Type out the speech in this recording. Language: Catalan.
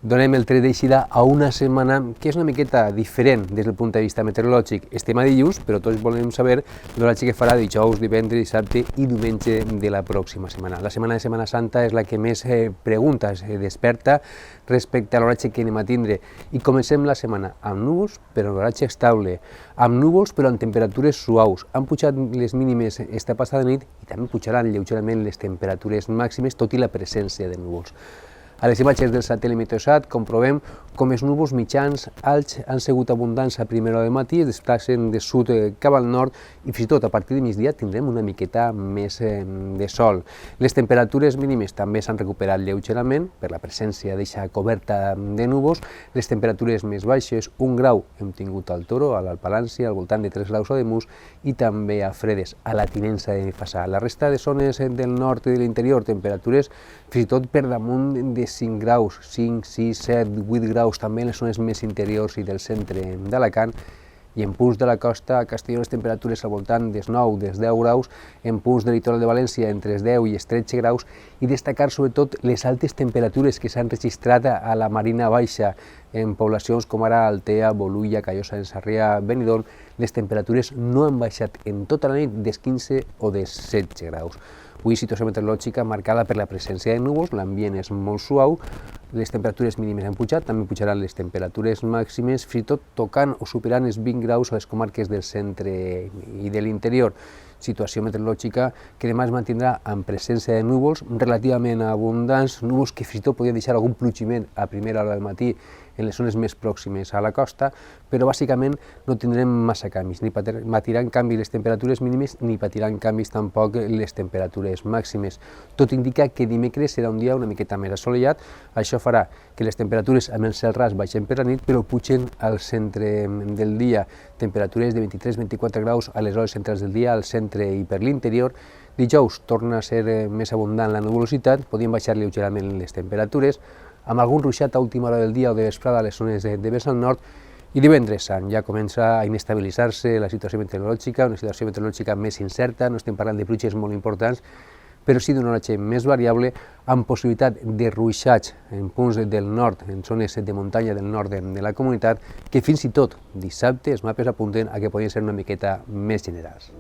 Donem el tret d'eixida a una setmana que és una miqueta diferent des del punt de vista meteorològic. Estem a dilluns, però tots volem saber l'oratge que farà dijous, divendres, dissabte i diumenge de la pròxima setmana. La setmana de Setmana Santa és la que més preguntes desperta respecte a l'oratge que anem a tindre. I comencem la setmana amb núvols, però l'oratge estable, amb núvols però amb temperatures suaus. Han pujat les mínimes esta passada nit i també pujaran lleugerament les temperatures màximes, tot i la presència de núvols. A les imatges del satèl·lit Meteosat comprovem com els núvols mitjans alts han sigut abundants a primera hora del matí, es desplacen de sud cap al nord i fins i tot a partir de migdia tindrem una miqueta més de sol. Les temperatures mínimes també s'han recuperat lleugerament per la presència d'eixa coberta de núvols. Les temperatures més baixes, 1 grau hem tingut al Toro, a l'Alpalància, al voltant de 3 graus a Ademús i també a Fredes, a la Tinença de Fassà. La resta de zones del nord i de l'interior, temperatures fins i tot per damunt de 5 graus, 5, 6, 7, 8 graus, també en les zones més interiors i del centre d'Alacant, i en punts de la costa a Castelló les temperatures al voltant dels 9, dels 10 graus, en punts del litoral de València entre els 10 i els 13 graus, i destacar sobretot les altes temperatures que s'han registrat a la Marina Baixa, en poblacions com ara Altea, Bolulla, Callosa d'en Sarrià, Benidorm, les temperatures no han baixat en tota la nit dels 15 o dels 16 graus. Avui situació meteorològica marcada per la presència de núvols, l'ambient és molt suau, les temperatures mínimes han pujat, també pujaran les temperatures màximes, fins i tot tocant o superant els 20 graus a les comarques del centre i de l'interior. Situació meteorològica que demà es mantindrà amb presència de núvols relativament abundants, núvols que fins i tot podrien deixar algun plogiment a primera hora del matí en les zones més pròximes a la costa, però bàsicament no tindrem massa canvis, ni patiran canvis les temperatures mínimes ni patiran canvis tampoc les temperatures màximes. Tot indica que dimecres serà un dia una miqueta més assolellat, això farà que les temperatures amb el cel ras baixen per la nit, però pugen al centre del dia, temperatures de 23-24 graus a les hores centrals del dia al centre i per l'interior. Dijous torna a ser més abundant la nuvolositat, podien baixar lleugerament les temperatures, amb algun ruixat a última hora del dia o de vesprada a les zones de vessant nord, i divendres sant ja comença a inestabilitzar-se la situació meteorològica, una situació meteorològica més incerta, no estem parlant de pluges molt importants, però sí d'un oratge més variable, amb possibilitat de ruixats en punts del nord, en zones de muntanya del nord de la comunitat, que fins i tot dissabte els mapes apunten a que podrien ser una miqueta més generals.